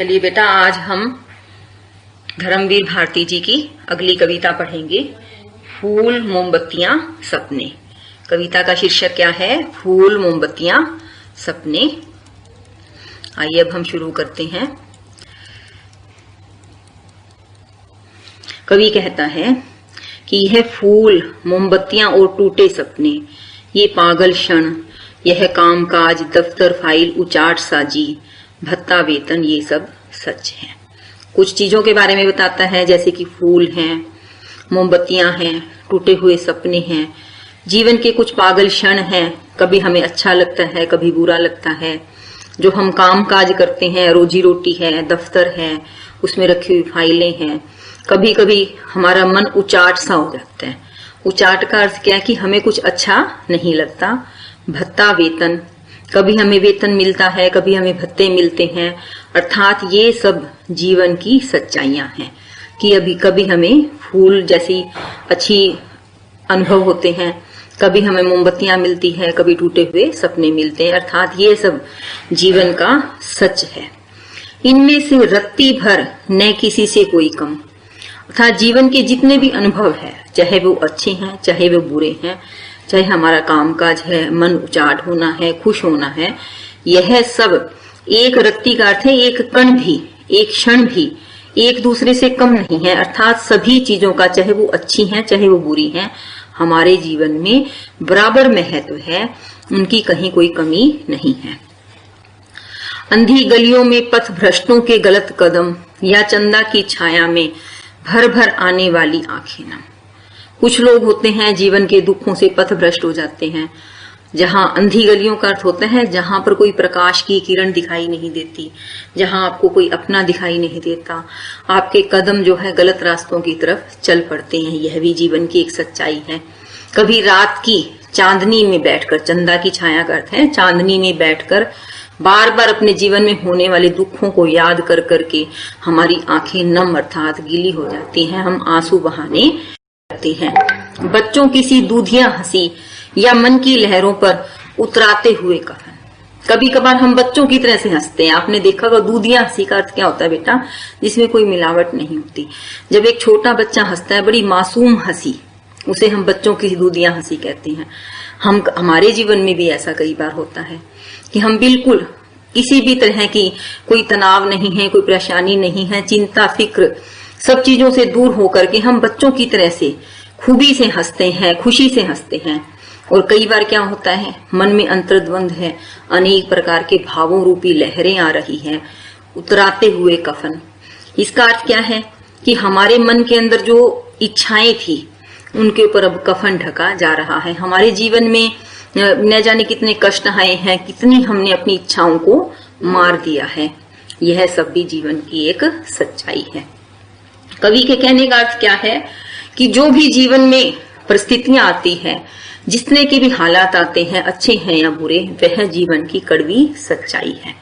चलिए बेटा, आज हम धर्मवीर भारती जी की अगली कविता पढ़ेंगे। फूल मोमबत्तियां सपने। कविता का शीर्षक क्या है? फूल मोमबत्तियां सपने। आइए अब हम शुरू करते हैं। कवि कहता है कि यह फूल मोमबत्तियां और टूटे सपने, ये पागल क्षण, यह कामकाज, दफ्तर फाइल, उचाट साजी, भत्ता वेतन, ये सब सच है। कुछ चीजों के बारे में बताता है, जैसे कि फूल हैं, मोमबत्तियां हैं, टूटे हुए सपने हैं, जीवन के कुछ पागल क्षण हैं। कभी हमें अच्छा लगता है, कभी बुरा लगता है। जो हम काम काज करते हैं, रोजी रोटी है, दफ्तर है, उसमें रखी हुई फाइलें हैं। कभी कभी हमारा मन उचाट सा हो जाता है। उचाट का अर्थ क्या है कि हमें कुछ अच्छा नहीं लगता। भत्ता वेतन, कभी हमें वेतन मिलता है, कभी हमें भत्ते मिलते हैं। अर्थात ये सब जीवन की सच्चाइयां हैं कि अभी कभी हमें फूल जैसी अच्छी अनुभव होते हैं, कभी हमें मोमबत्तियां मिलती है, कभी टूटे हुए सपने मिलते हैं। अर्थात ये सब जीवन का सच है। इनमें से रत्ती भर न किसी से कोई कम। अर्थात जीवन के जितने भी अनुभव है, चाहे वो अच्छे हैं, चाहे वो बुरे हैं, चाहे हमारा कामकाज है, मन उचाट होना है, खुश होना है, यह सब एक रत्ती का अर्थ है एक कण भी, एक क्षण भी एक दूसरे से कम नहीं है। अर्थात सभी चीजों का, चाहे वो अच्छी हैं, चाहे वो बुरी हैं, हमारे जीवन में बराबर महत्व है। उनकी कहीं कोई कमी नहीं है। अंधी गलियों में पथ भ्रष्टों के गलत कदम, या चंदा की छाया में भर भर आने वाली आंखें नम। कुछ लोग होते हैं जीवन के दुखों से पथ भ्रष्ट हो जाते हैं। जहां अंधी गलियों का अर्थ होता है जहां पर कोई प्रकाश की किरण दिखाई नहीं देती, जहां आपको कोई अपना दिखाई नहीं देता, आपके कदम जो है गलत रास्तों की तरफ चल पड़ते हैं। यह भी जीवन की एक सच्चाई है। कभी रात की चांदनी में बैठकर, चंदा की छाया का अर्थ है चांदनी में बैठकर, बार बार अपने जीवन में होने वाले दुखों को याद कर करके हमारी आंखें नम अर्थात गीली हो जाती हैं। हम आंसू बहाने लगते हैं। बच्चों की सी दूधिया हंसी, या मन की लहरों पर उतराते हुए कफन। कभी कभार हम बच्चों की तरह से हंसते हैं। आपने देखा होगा दूधिया हंसी का अर्थ क्या होता है बेटा? जिसमें कोई मिलावट नहीं होती। जब एक छोटा बच्चा हंसता है, बड़ी मासूम हंसी, उसे हम बच्चों की दूधिया हंसी कहते हैं। हमारे जीवन में भी ऐसा कई बार होता है कि हम बिल्कुल किसी भी तरह की कोई तनाव नहीं है, कोई परेशानी नहीं है, चिंता फिक्र सब चीजों से दूर होकर के हम बच्चों की तरह से खूबी से हंसते हैं, खुशी से हंसते हैं। और कई बार क्या होता है, मन में अंतर्द्वंद है, अनेक प्रकार के भावों रूपी लहरें आ रही हैं, उतराते हुए कफन। इसका अर्थ क्या है कि हमारे मन के अंदर जो इच्छाएं थी उनके ऊपर अब कफन ढका जा रहा है। हमारे जीवन में न जाने कितने कष्ट आए हैं, कितनी हमने अपनी इच्छाओं को मार दिया है। यह सब भी जीवन की एक सच्चाई है। कवि के कहने का अर्थ क्या है कि जो भी जीवन में परिस्थितियां आती है, जितने के भी हालात आते हैं, अच्छे हैं या बुरे, वह जीवन की कड़वी सच्चाई है।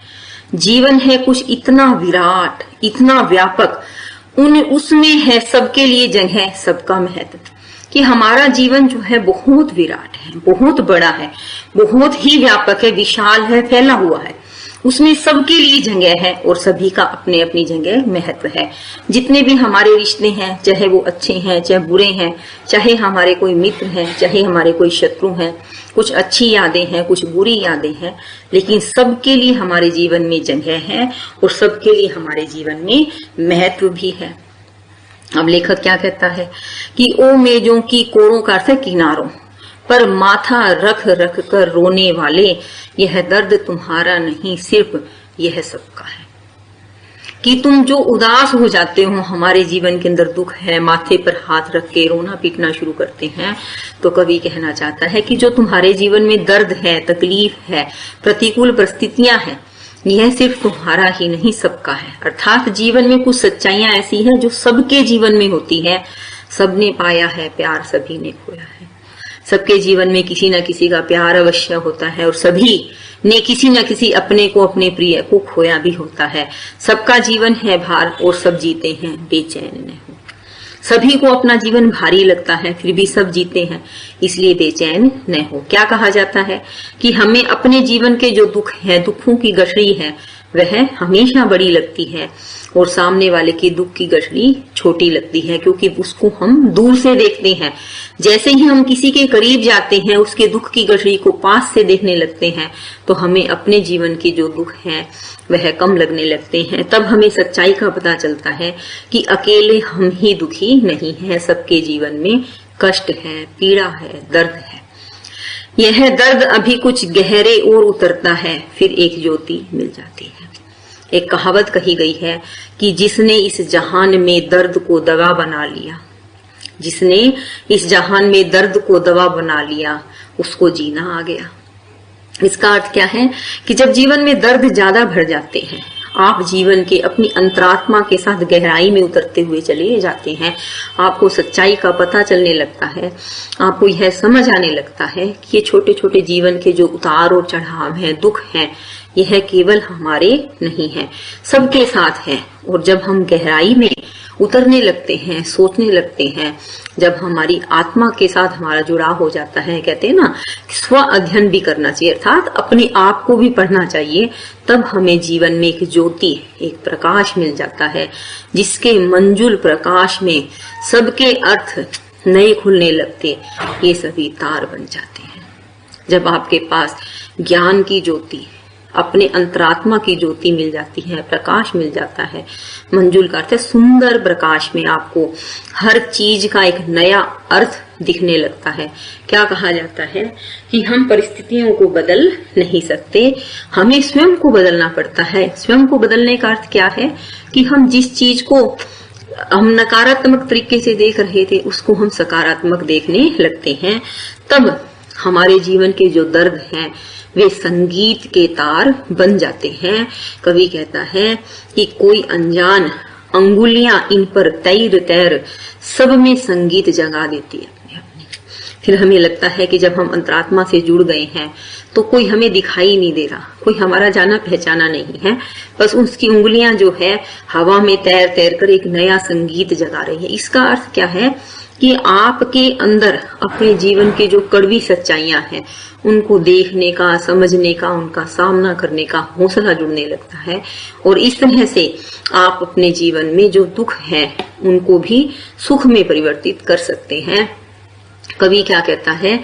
जीवन है कुछ इतना विराट, इतना व्यापक, उसमें है सबके लिए जगह, सबका महत्व, कि हमारा जीवन जो है बहुत विराट है, बहुत बड़ा है, बहुत ही व्यापक है, विशाल है, फैला हुआ है। उसमें सबके लिए जगह है और सभी का अपने अपनी जगह महत्व है। जितने भी हमारे रिश्ते हैं, चाहे वो अच्छे हैं, चाहे बुरे हैं, चाहे हमारे कोई मित्र हैं, चाहे हमारे कोई शत्रु हैं, कुछ अच्छी यादें हैं, कुछ बुरी यादें हैं, लेकिन सबके लिए हमारे जीवन में जगह है और सबके लिए हमारे जीवन में महत्व भी है। अब लेखक क्या कहता है कि ओ मेजों की कोरों का अर्थ है किनारों पर माथा रख रख कर रोने वाले, यह दर्द तुम्हारा नहीं सिर्फ यह सबका है। कि तुम जो उदास हो जाते हो, हमारे जीवन के अंदर दुख है, माथे पर हाथ रख के रोना पीटना शुरू करते हैं, तो कवि कहना चाहता है कि जो तुम्हारे जीवन में दर्द है, तकलीफ है, प्रतिकूल परिस्थितियां हैं, यह सिर्फ तुम्हारा ही नहीं सबका है। अर्थात जीवन में कुछ सच्चाइयां ऐसी हैं जो सबके जीवन में होती है। सबने पाया है प्यार, सभी ने खोया है। सबके जीवन में किसी न किसी का प्यार अवश्य होता है और सभी ने किसी न किसी अपने को, अपने प्रिय को खोया भी होता है। सबका जीवन है भार और सब जीते हैं बेचैन न हो। सभी को अपना जीवन भारी लगता है, फिर भी सब जीते हैं, इसलिए बेचैन न हो। क्या कहा जाता है कि हमें अपने जीवन के जो दुख है, दुखों की गठरी है, वह हमेशा बड़ी लगती है और सामने वाले के दुख की गठरी छोटी लगती है, क्योंकि उसको हम दूर से देखते हैं। जैसे ही हम किसी के करीब जाते हैं, उसके दुख की गठरी को पास से देखने लगते हैं, तो हमें अपने जीवन के जो दुख हैं वह कम लगने लगते हैं। तब हमें सच्चाई का पता चलता है कि अकेले हम ही दुखी नहीं हैं, सबके जीवन में कष्ट है, पीड़ा है, दर्द है। यह दर्द अभी कुछ गहरे और उतरता है, फिर एक ज्योति मिल जाती है। एक कहावत कही गई है कि जिसने इस जहान में दर्द को दवा बना लिया, जिसने इस जहान में दर्द को दवा बना लिया, उसको जीना आ गया। इसका अर्थ क्या है कि जब जीवन में दर्द ज्यादा भर जाते हैं, आप जीवन के अपनी अंतरात्मा के साथ गहराई में उतरते हुए चले जाते हैं, आपको सच्चाई का पता चलने लगता है, आपको यह समझ आने लगता है कि ये छोटे छोटे जीवन के जो उतार और चढ़ाव हैं, दुख हैं, यह केवल हमारे नहीं है, सबके साथ है। और जब हम गहराई में उतरने लगते हैं, सोचने लगते हैं, जब हमारी आत्मा के साथ हमारा जुड़ाव हो जाता है, कहते हैं ना, स्व अध्ययन भी करना चाहिए, अर्थात अपने आप को भी पढ़ना चाहिए, तब हमें जीवन में एक ज्योति, एक प्रकाश मिल जाता है, जिसके मंजुल प्रकाश में सबके अर्थ नए खुलने लगते, ये सभी तार बन जाते हैं। जब आपके पास ज्ञान की ज्योति, अपने अंतरात्मा की ज्योति मिल जाती है, प्रकाश मिल जाता है, मंजुल का अर्थ है सुंदर प्रकाश में आपको हर चीज का एक नया अर्थ दिखने लगता है। क्या कहा जाता है कि हम परिस्थितियों को बदल नहीं सकते, हमें स्वयं को बदलना पड़ता है। स्वयं को बदलने का अर्थ क्या है कि हम जिस चीज को हम नकारात्मक तरीके से देख रहे थे, उसको हम सकारात्मक देखने लगते हैं। तब हमारे जीवन के जो दर्द हैं वे संगीत के तार बन जाते हैं। कवि कहता है कि कोई अनजान अंगुलियां इन पर तैर तैर सब में संगीत जगा देती है अपने अपने। फिर हमें लगता है कि जब हम अंतरात्मा से जुड़ गए हैं तो कोई हमें दिखाई नहीं दे रहा, कोई हमारा जाना पहचाना नहीं है, बस उसकी उंगलियां जो है हवा में तैर तैर कर एक नया संगीत जगा रही है। इसका अर्थ क्या है कि आपके अंदर अपने जीवन के जो कड़वी सच्चाइयां हैं उनको देखने का, समझने का, उनका सामना करने का हौसला जुड़ने लगता है, और इस तरह से आप अपने जीवन में जो दुख है उनको भी सुख में परिवर्तित कर सकते हैं। कवि क्या कहता है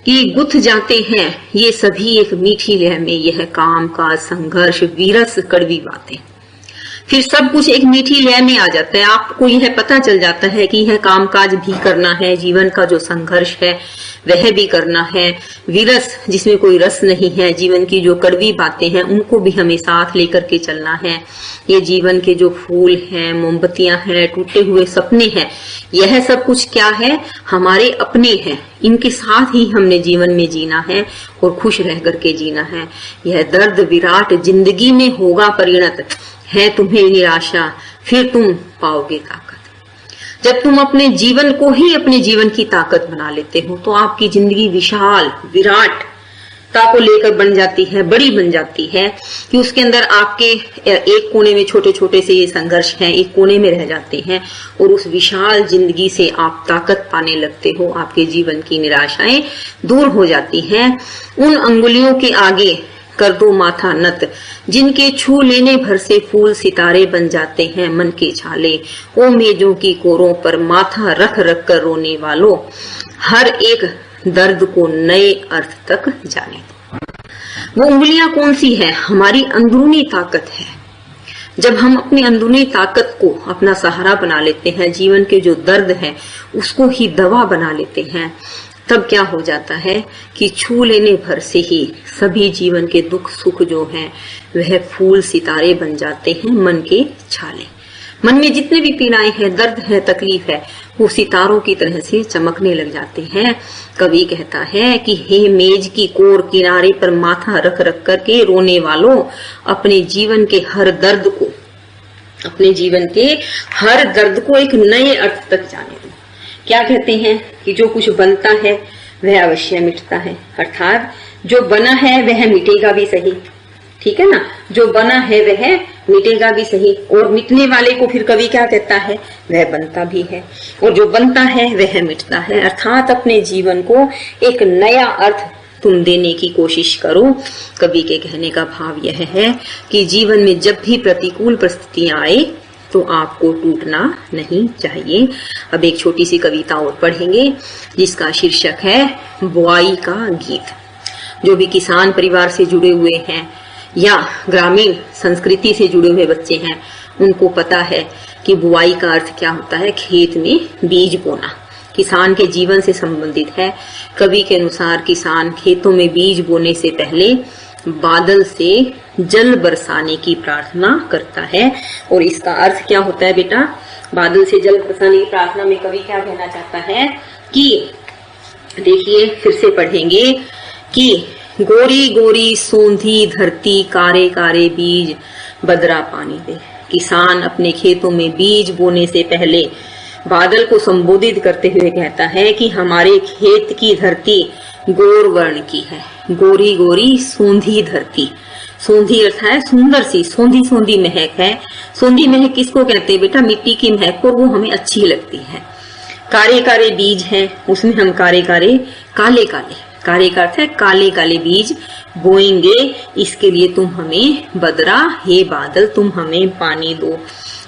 कि गुथ जाते हैं ये सभी एक मीठी लय में, यह काम का संघर्ष विरस कड़वी बातें। फिर सब कुछ एक मीठी लय में आ जाता है, आपको यह पता चल जाता है कि यह कामकाज भी करना है, जीवन का जो संघर्ष है वह भी करना है, विरस जिसमें कोई रस नहीं है, जीवन की जो कड़वी बातें हैं उनको भी हमें साथ लेकर के चलना है। ये जीवन के जो फूल हैं, मोमबत्तियां हैं, टूटे हुए सपने हैं, यह सब कुछ क्या है, हमारे अपने हैं, इनके साथ ही हमने जीवन में जीना है और खुश रह करके जीना है। यह दर्द विराट जिंदगी में होगा परिणत, है तुम्हें निराशा फिर तुम पाओगे ताकत। जब तुम अपने जीवन को ही अपने जीवन की ताकत बना लेते हो तो आपकी जिंदगी विशाल विराटता को लेकर बन जाती है, बड़ी बन जाती है, कि उसके अंदर आपके एक कोने में छोटे छोटे से ये संघर्ष हैं, एक कोने में रह जाते हैं, और उस विशाल जिंदगी से आप ताकत पाने लगते हो, आपके जीवन की निराशाएं दूर हो जाती हैं। उन अंगुलियों के आगे कर दो माथा नत, जिनके छू लेने भर से फूल सितारे बन जाते हैं मन के छाले। ओ मेजों की कोरों पर माथा रख रख कर रोने वालों, हर एक दर्द को नए अर्थ तक जाने दो। वो उंगलियां कौन सी है? हमारी अंदरूनी ताकत है। जब हम अपनी अंदरूनी ताकत को अपना सहारा बना लेते हैं, जीवन के जो दर्द है उसको ही दवा बना लेते हैं, तब क्या हो जाता है कि छू लेने भर से ही सभी जीवन के दुख सुख जो हैं वह फूल सितारे बन जाते हैं मन के छाले। मन में जितने भी पीड़ाएं हैं, दर्द है, तकलीफ है, वो सितारों की तरह से चमकने लग जाते हैं। कवि कहता है कि हे मेज की कोर किनारे पर माथा रख रख करके रोने वालों, अपने जीवन के हर दर्द को, अपने जीवन के हर दर्द को एक नए अर्थ तक जाने दो। क्या कहते हैं कि जो कुछ बनता है वह अवश्य मिटता है, अर्थात जो बना है वह मिटेगा भी सही, ठीक है ना, जो बना है वह मिटेगा भी सही, और मिटने वाले को फिर कवि क्या कहता है, वह बनता भी है, और जो बनता है वह मिटता है, अर्थात अपने जीवन को एक नया अर्थ तुम देने की कोशिश करो। कवि के कहने का भाव यह है कि जीवन में जब भी प्रतिकूल परिस्थितियां आए तो आपको टूटना नहीं चाहिए। अब एक छोटी सी कविता और पढ़ेंगे जिसका शीर्षक है बुआई का गीत। जो भी किसान परिवार से जुड़े हुए हैं या ग्रामीण संस्कृति से जुड़े हुए बच्चे हैं उनको पता है कि बुआई का अर्थ क्या होता है। खेत में बीज बोना किसान के जीवन से संबंधित है। कवि के अनुसार किसान खेतों में बीज बोने से पहले बादल से जल बरसाने की प्रार्थना करता है। और इसका अर्थ क्या होता है बेटा? बादल से जल बरसाने की प्रार्थना में कवि क्या कहना चाहता है कि देखिए फिर से पढ़ेंगे कि गोरी गोरी सोंधी धरती कारे कारे बीज बदरा पानी दे। किसान अपने खेतों में बीज बोने से पहले बादल को संबोधित करते हुए कहता है कि हमारे खेत की धरती गोर वर्ण की है। गोरी गोरी सोंधी धरती, सोंधी अर्थ है सुंदर सी, सोंधी सोंधी महक है। सोंधी महक किसको कहते हैं बेटा? मिट्टी की महक, और वो हमें अच्छी लगती है। कारे कारे बीज है, उसमें हम कारे कारे काले काले, कारे का अर्थ है काले काले बीज बोएंगे। इसके लिए तुम हमें बदरा हे बादल तुम हमें पानी दो।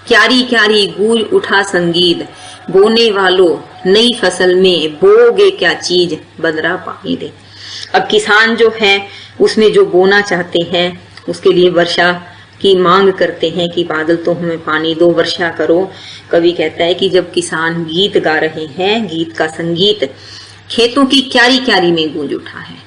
क्यारी क्यारी गूंज उठा संगीत बोने वालों नई फसल में बोगे क्या चीज बदरा पानी दे। अब किसान जो है उसमें जो बोना चाहते हैं उसके लिए वर्षा की मांग करते हैं कि बादल तो हमें पानी दो, वर्षा करो। कवि कहता है कि जब किसान गीत गा रहे हैं, गीत का संगीत खेतों की क्यारी क्यारी में गूंज उठा है।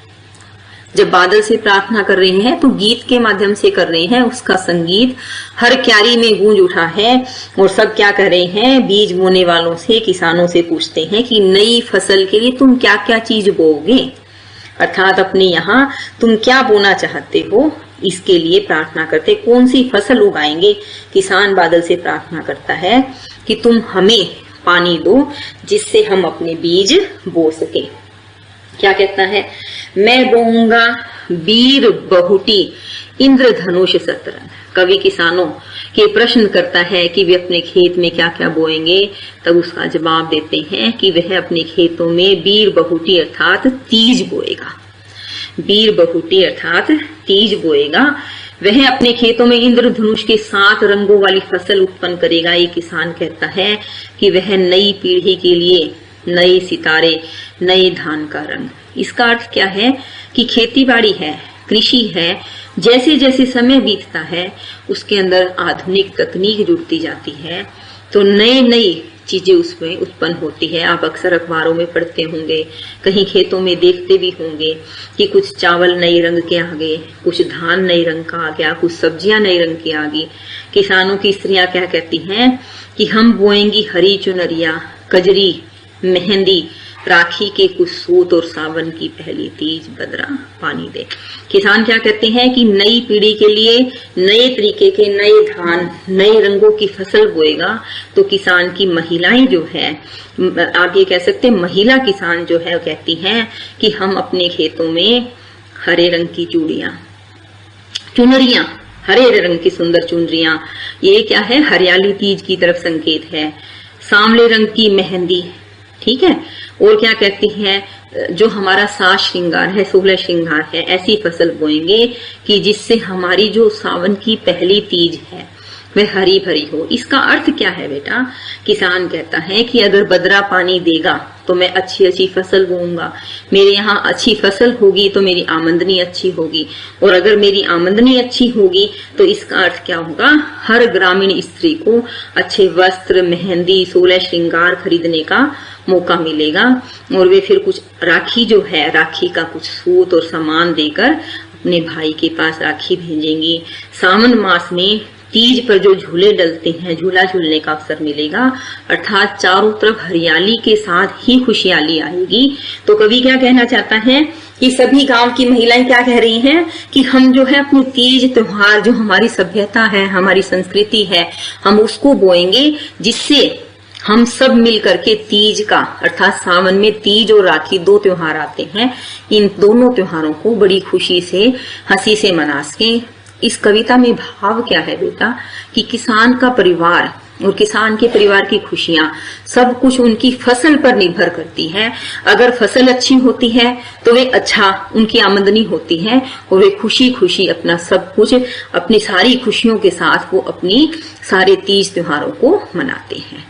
जब बादल से प्रार्थना कर रहे हैं तो गीत के माध्यम से कर रहे हैं, उसका संगीत हर क्यारी में गूंज उठा है। और सब क्या कर रहे हैं? बीज बोने वालों से, किसानों से पूछते हैं कि नई फसल के लिए तुम क्या क्या चीज बोओगे, अर्थात अपने यहाँ तुम क्या बोना चाहते हो, इसके लिए प्रार्थना करते। कौन सी फसल उगाएंगे? किसान बादल से प्रार्थना करता है कि तुम हमें पानी दो जिससे हम अपने बीज बो सके। क्या कहता है? मैं बोऊंगा वीर बहुटी इंद्रधनुष शतरंज। कवि किसानों के प्रश्न करता है कि वे अपने खेत में क्या क्या बोएंगे। तब उसका जवाब देते हैं कि वह अपने खेतों में वीर बहुटी अर्थात तीज बोएगा। वीर बहुटी अर्थात तीज बोएगा। वह अपने खेतों में इंद्रधनुष के 7 रंगों वाली फसल उत्पन्न करेगा। ये किसान कहता है कि वह नई पीढ़ी के लिए नए सितारे, नए धान का रंग। इसका अर्थ क्या है कि खेती बाड़ी है, कृषि है, जैसे जैसे समय बीतता है उसके अंदर आधुनिक तकनीक जुड़ती जाती है तो नई नई चीजें उसमें उत्पन्न होती है। आप अक्सर अखबारों में पढ़ते होंगे, कहीं खेतों में देखते भी होंगे कि कुछ चावल नए रंग के आ गए, कुछ धान नए रंग का आ गया, कुछ सब्जियां नए रंग की आ गई। किसानों की स्त्रियां क्या कहती हैं कि हम बोएंगी हरी चुनरिया, कजरी, मेहंदी, राखी के कुछ सूत और सावन की पहली तीज बदरा पानी दे। किसान क्या कहते हैं कि नई पीढ़ी के लिए नए तरीके के नए धान, नए रंगों की फसल बोएगा। तो किसान की महिलाएं जो है, आप ये कह सकते हैं महिला किसान जो है, कहती हैं कि हम अपने खेतों में हरे रंग की चुनरियां, हरे रंग की सुंदर चुनरियां, ये क्या है? हरियाली तीज की तरफ संकेत है। सांवले रंग की मेहंदी, ठीक है। और क्या कहती हैं? जो हमारा साज श्रृंगार है, 16 श्रृंगार है, ऐसी फसल बोएंगे कि जिससे हमारी जो सावन की पहली तीज है वह हरी भरी हो। इसका अर्थ क्या है बेटा? किसान कहता है कि अगर बदरा पानी देगा तो मैं अच्छी अच्छी फसल बोऊंगा, मेरे यहाँ अच्छी फसल होगी तो मेरी आमदनी अच्छी होगी, और अगर मेरी आमदनी अच्छी होगी तो इसका अर्थ क्या होगा? हर ग्रामीण स्त्री को अच्छे वस्त्र, मेहंदी, 16 श्रृंगार खरीदने का मौका मिलेगा। और वे फिर कुछ राखी जो है, राखी का कुछ सूत और सामान देकर अपने भाई के पास राखी भेजेंगी। सावन मास में तीज पर जो झूले डलते हैं, झूला झूलने का अवसर मिलेगा, अर्थात चारों तरफ हरियाली के साथ ही खुशहाली आएगी। तो कवि क्या कहना चाहता है कि सभी गांव की महिलाएं क्या कह रही हैं कि हम जो है अपनी तीज त्योहार, जो हमारी सभ्यता है, हमारी संस्कृति है, हम उसको बोएंगे जिससे हम सब मिलकर के तीज का, अर्थात सावन में तीज और राखी 2 त्योहार आते हैं, इन दोनों त्योहारों को बड़ी खुशी से, हंसी से मना सकें। इस कविता में भाव क्या है बेटा? कि किसान का परिवार और किसान के परिवार की खुशियां सब कुछ उनकी फसल पर निर्भर करती है। अगर फसल अच्छी होती है तो वे अच्छा उनकी आमदनी होती है और वे खुशी खुशी अपना सब कुछ अपनी सारी खुशियों के साथ वो अपनी सारे तीज त्योहारों को मनाते हैं।